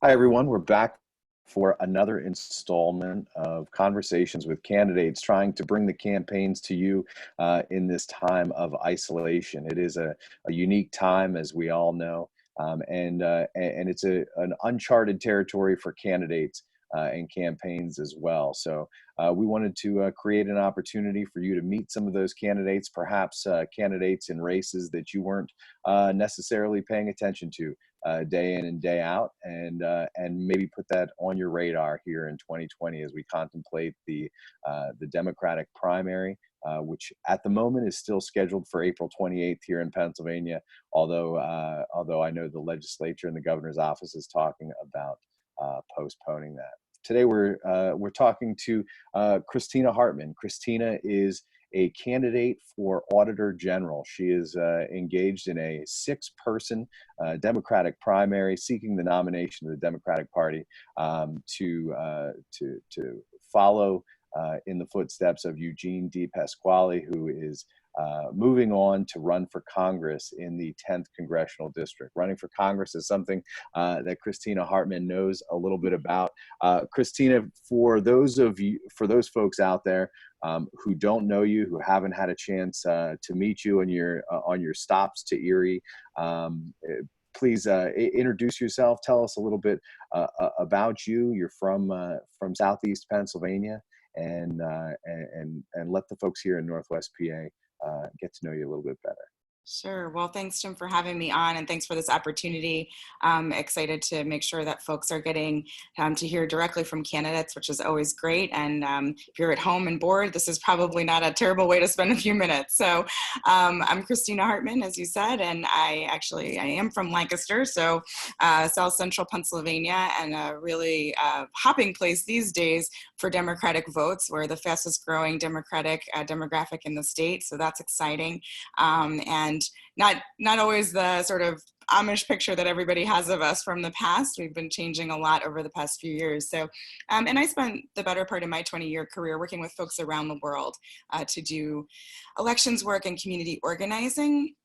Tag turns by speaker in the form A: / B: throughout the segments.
A: Hi, everyone. We're back for another installment of conversations with candidates, trying to bring the campaigns to you in this time of isolation. It is a unique time, as we all know, and it's an uncharted territory for candidates and campaigns as well. So we wanted to create an opportunity for you to meet some of those candidates, perhaps candidates in races that you weren't necessarily paying attention to day in and day out, and maybe put that on your radar here in 2020 as we contemplate the Democratic primary, which at the moment is still scheduled for April 28th here in Pennsylvania. Although I know the legislature and the governor's office is talking about postponing that. Today we're talking to Christina Hartman. Christina is a candidate for Auditor General. She is engaged in a 6-person Democratic primary, seeking the nomination of the Democratic Party to follow in the footsteps of Eugene DePasquale, who is moving on to run for Congress in the 10th Congressional District. Running for Congress is something that Christina Hartman knows a little bit about. Christina, for those folks out there who don't know you, who haven't had a chance to meet you on your stops to Erie, please introduce yourself. Tell us a little bit about you. You're from Southeast Pennsylvania, and let the folks here in Northwest PA get to know you a little bit better.
B: Sure. Well, thanks, Jim, for having me on, and thanks for this opportunity. I'm excited to make sure that folks are getting to hear directly from candidates, which is always great. And if you're at home and bored, this is probably not a terrible way to spend a few minutes. So I'm Christina Hartman, as you said, and I am from Lancaster, so South Central Pennsylvania, and a really hopping place these days for Democratic votes. We're the fastest growing Democratic demographic in the state, so that's exciting. And not always the sort of Amish picture that everybody has of us from the past. We've been changing a lot over the past few years. So, and I spent the better part of my 20-year career working with folks around the world to do elections work and community organizing.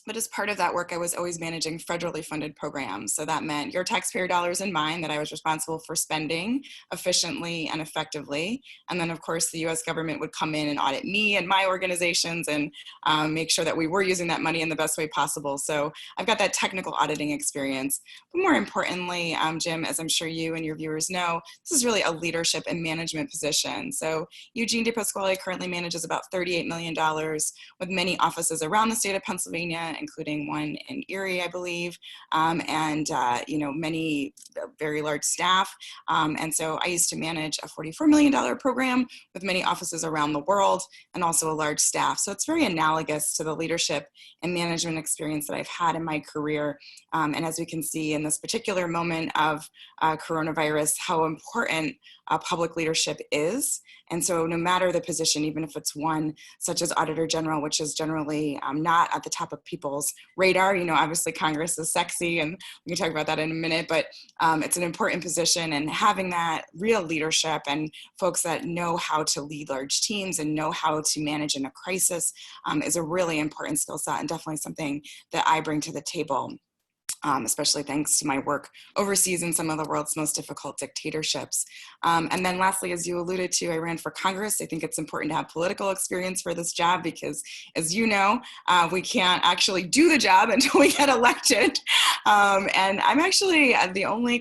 B: But as part of that work, I was always managing federally funded programs. So that meant your taxpayer dollars and mine that I was responsible for spending efficiently and effectively. And then, of course, the U.S. government would come in and audit me and my organizations and make sure that we were using that money in the best way possible. So I've got that technical auditing experience. But more importantly, Jim, as I'm sure you and your viewers know, this is really a leadership and management position. So Eugene DePasquale currently manages about $38 million with many offices around the state of Pennsylvania, including one in Erie, I believe, and many very large staff. And so I used to manage a $44 million program with many offices around the world and also a large staff. So it's very analogous to the leadership and management experience that I've had in my career. And as we can see in this particular moment of coronavirus, how important public leadership is. And so no matter the position, even if it's one such as Auditor General, which is generally not at the top of people's radar, obviously Congress is sexy, and we can talk about that in a minute, but it's an important position, and having that real leadership and folks that know how to lead large teams and know how to manage in a crisis is a really important skill set, and definitely something that I bring to the table. Especially thanks to my work overseas in some of the world's most difficult dictatorships. And then lastly, as you alluded to, I ran for Congress. I think it's important to have political experience for this job because, as you know, we can't actually do the job until we get elected. And I'm actually the only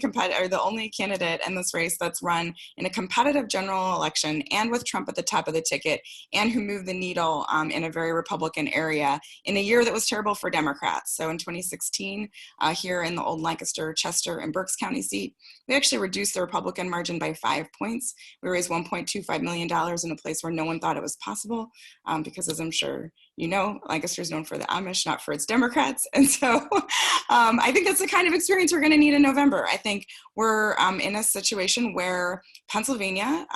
B: candidate in this race that's run in a competitive general election and with Trump at the top of the ticket, and who moved the needle in a very Republican area in a year that was terrible for Democrats. So in 2016, here in the old Lancaster, Chester, and Berks County seat, we actually reduced the Republican margin by 5 points. We raised $1.25 million in a place where no one thought it was possible, because, as I'm sure you know, Lancaster is known for the Amish, not for its Democrats. And so I think that's the kind of experience we're going to need in November. I think we're in a situation where Pennsylvania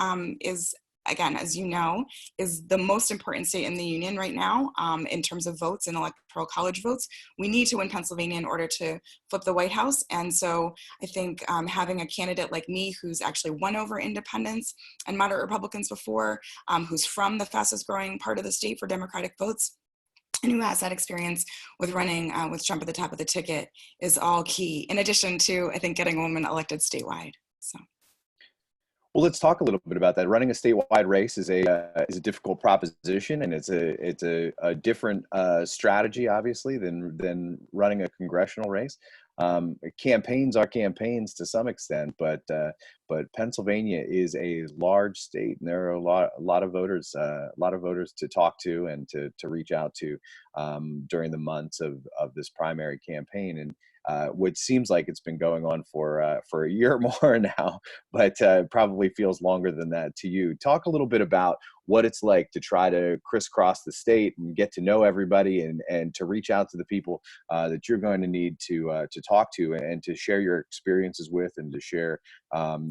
B: is, again, as you know, is the most important state in the union right now in terms of votes and electoral college votes. We need to win Pennsylvania in order to flip the White House. And so I think having a candidate like me who's actually won over independents and moderate Republicans before, who's from the fastest growing part of the state for Democratic votes, and who has that experience with running with Trump at the top of the ticket is all key, in addition to, I think, getting a woman elected statewide. So.
A: Well, let's talk a little bit about that. Running a statewide race is a difficult proposition, and it's a different strategy, obviously, than running a congressional race. Campaigns are campaigns to some extent, but Pennsylvania is a large state, and there are a lot of voters, to talk to and to reach out to during the months of this primary campaign. And which seems like it's been going on for a year or more now, but probably feels longer than that to you. Talk a little bit about what it's like to try to crisscross the state and get to know everybody, and to reach out to the people that you're going to need to talk to, and to share your experiences with, and to share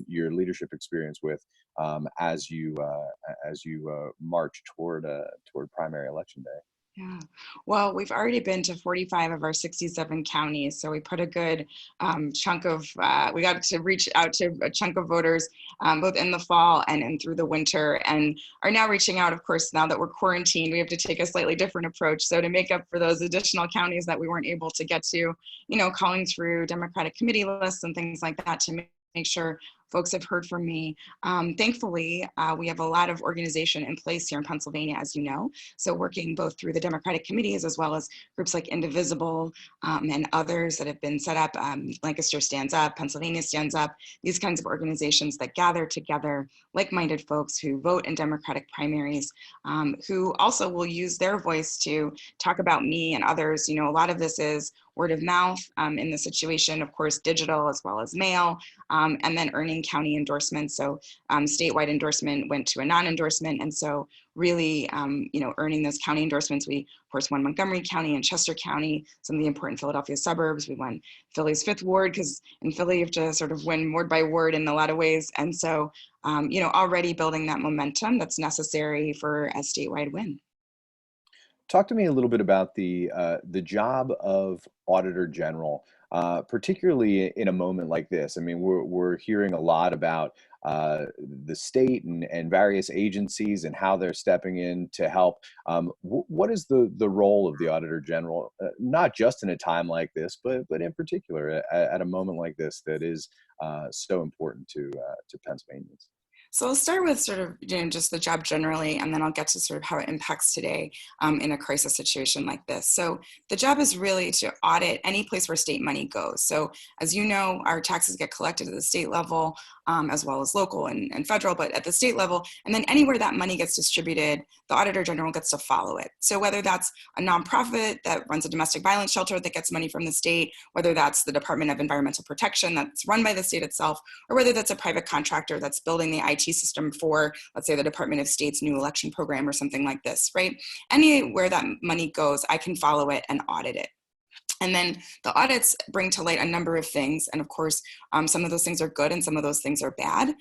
A: your leadership experience with as you march toward primary election day.
B: Yeah, well, we've already been to 45 of our 67 counties, so we put a good chunk of, we got to reach out to a chunk of voters both in the fall and through the winter, and are now reaching out, of course, now that we're quarantined, we have to take a slightly different approach. So to make up for those additional counties that we weren't able to get to, calling through Democratic committee lists and things like that to make sure folks have heard from me. Thankfully, we have a lot of organization in place here in Pennsylvania, as you know. So working both through the Democratic committees as well as groups like Indivisible and others that have been set up, Lancaster Stands Up, Pennsylvania Stands Up, these kinds of organizations that gather together like-minded folks who vote in Democratic primaries, who also will use their voice to talk about me and others. A lot of this is word of mouth in the situation, of course, digital as well as mail, and then earning county endorsements. So statewide endorsement went to a non-endorsement. And so really, earning those county endorsements, we, of course, won Montgomery County and Chester County, some of the important Philadelphia suburbs. We won Philly's 5th ward, because in Philly, you have to sort of win ward by ward in a lot of ways. And so, already building that momentum that's necessary for a statewide win.
A: Talk to me a little bit about the job of Auditor General, particularly in a moment like this. I mean, we're hearing a lot about the state and various agencies and how they're stepping in to help. What is the role of the Auditor General, not just in a time like this, but in particular at a moment like this that is so important to Pennsylvanians?
B: So I'll start with sort of just the job generally, and then I'll get to sort of how it impacts today in a crisis situation like this. So the job is really to audit any place where state money goes. So as you know, our taxes get collected at the state level as well as local and federal, but at the state level, and then anywhere that money gets distributed, the Auditor General gets to follow it. So whether that's a nonprofit that runs a domestic violence shelter that gets money from the state, whether that's the Department of Environmental Protection that's run by the state itself, or whether that's a private contractor that's building the IT system for, let's say, the Department of State's new election program or something like this, right? Anywhere that money goes, I can follow it and audit it. And then the audits bring to light a number of things. And of course, some of those things are good and some of those things are bad.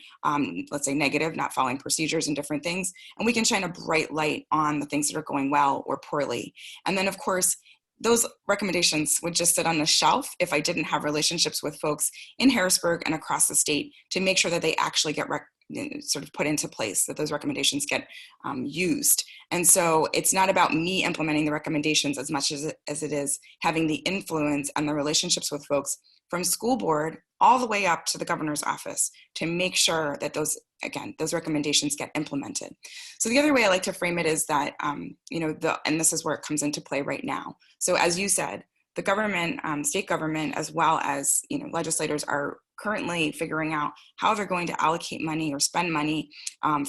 B: Let's say negative, not following procedures and different things. And we can shine a bright light on the things that are going well or poorly. And then of course, those recommendations would just sit on the shelf if I didn't have relationships with folks in Harrisburg and across the state to make sure that they actually get sort of put into place, that those recommendations get used. And so it's not about me implementing the recommendations as much as it is having the influence and the relationships with folks from school board all the way up to the governor's office to make sure that those recommendations get implemented. So the other way I like to frame it is that, and this is where it comes into play right now. So as you said, the government, state government, as well as legislators are currently figuring out how they're going to allocate money or spend money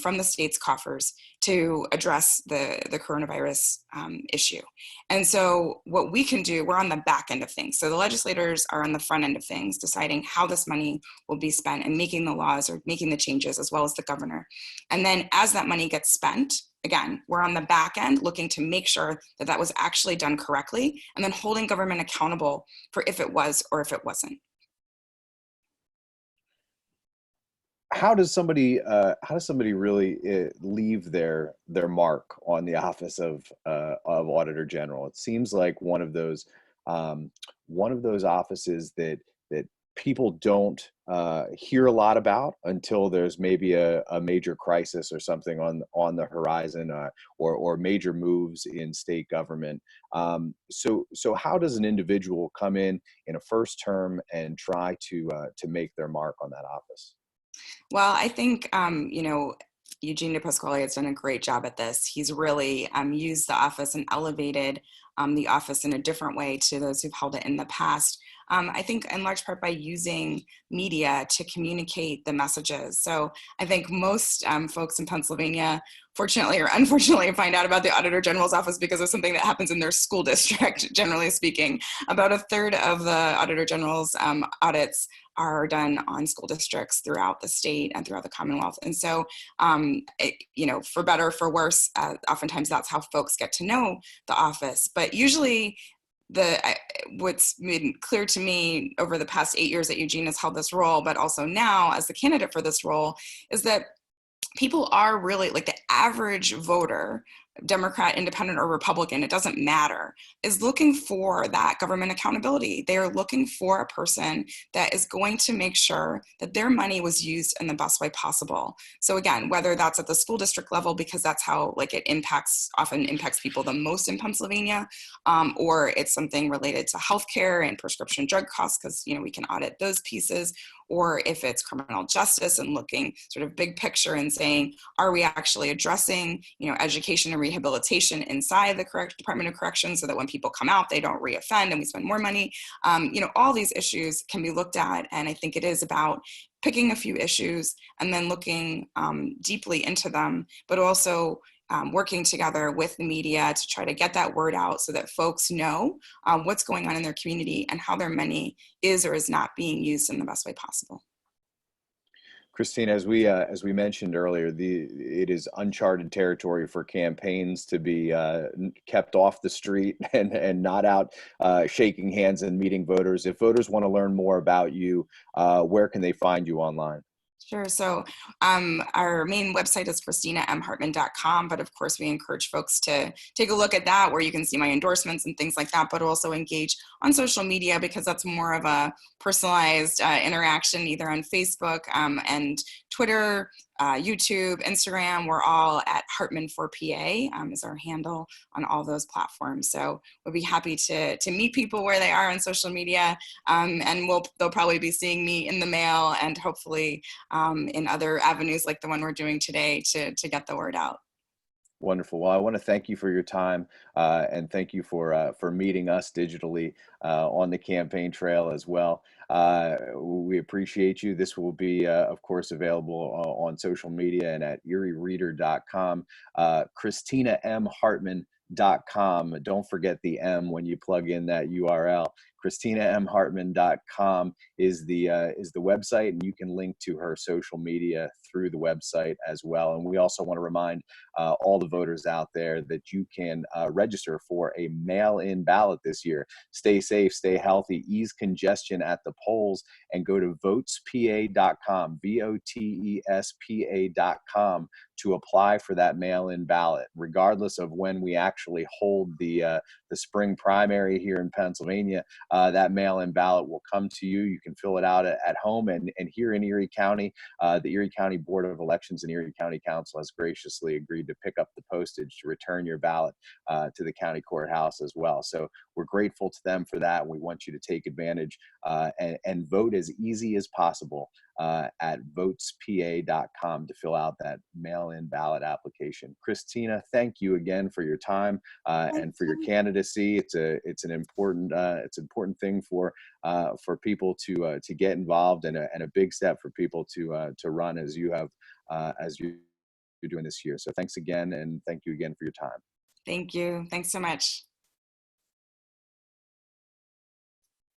B: from the state's coffers to address the coronavirus issue. And so what we can do, we're on the back end of things. So the legislators are on the front end of things, deciding how this money will be spent and making the laws or making the changes, as well as the governor. And then as that money gets spent, again, we're on the back end looking to make sure that that was actually done correctly, and then holding government accountable for if it was or if it wasn't.
A: How does somebody really leave their mark on the office of Auditor General? It seems like one of those offices that people don't hear a lot about until there's maybe a major crisis or something on the horizon, or major moves in state government. So how does an individual come in a first term and try to make their mark on that office?
B: Well, I think, Eugene DePasquale has done a great job at this. He's really used the office and elevated the office in a different way to those who've held it in the past. I think in large part by using media to communicate the messages. So I think most folks in Pennsylvania, fortunately or unfortunately, find out about the Auditor General's office because of something that happens in their school district, generally speaking. About a third of the Auditor General's audits are done on school districts throughout the state and throughout the Commonwealth. And so, for better or for worse, oftentimes that's how folks get to know the office. But usually what's made clear to me over the past 8 years that Eugene has held this role, but also now as the candidate for this role, is that people are really, like, the average voter, Democrat, Independent, or Republican, it doesn't matter, is looking for that government accountability. They are looking for a person that is going to make sure that their money was used in the best way possible. So again, whether that's at the school district level, because that's how it often impacts people the most in Pennsylvania, or it's something related to healthcare and prescription drug costs, because we can audit those pieces, or if it's criminal justice and looking sort of big picture and saying, are we actually addressing, education and rehabilitation inside the Department of Corrections so that when people come out, they don't reoffend and we spend more money. All these issues can be looked at. And I think it is about picking a few issues and then looking deeply into them, but also working together with the media to try to get that word out so that folks know what's going on in their community and how their money is or is not being used in the best way possible.
A: Christina, as we mentioned earlier, it is uncharted territory for campaigns to be kept off the street and not out shaking hands and meeting voters. If voters want to learn more about you, where can they find you online?
B: Sure. So our main website is ChristinaMHartman.com, but of course we encourage folks to take a look at that, where you can see my endorsements and things like that, but also engage on social media, because that's more of a personalized interaction, either on Facebook and Twitter, YouTube, Instagram. We're all at Hartman4PA is our handle on all those platforms. So we'll be happy to meet people where they are on social media, and they'll probably be seeing me in the mail and hopefully in other avenues like the one we're doing today to get the word out.
A: Wonderful. Well, I want to thank you for your time, and thank you for meeting us digitally on the campaign trail as well. We appreciate you. This will be, of course, available on social media and at eriereader.com. ChristinaMHartman.com. Don't forget the M when you plug in that URL. ChristinaMHartman.com is the website, and you can link to her social media through the website as well. And we also want to remind all the voters out there that you can register for a mail-in ballot this year. Stay safe, stay healthy, ease congestion at the polls, and go to votespa.com, VOTESPA.com, to apply for that mail-in ballot. Regardless of when we actually hold the spring primary here in Pennsylvania, that mail-in ballot will come to you. You can fill it out at home, and here in Erie County, the Erie County Board of Elections and Erie County Council has graciously agreed to pick up the postage to return your ballot to the county courthouse as well. So we're grateful to them for that. We want you to take advantage and vote as easy as possible at votespa.com to fill out that mail-in ballot application. Christina, thank you again for your time and for your candidacy. It's an important thing for people to get involved, and a big step for people to run as you're doing this year. So thanks again, and thank you again for your time.
B: Thank you. Thanks so much.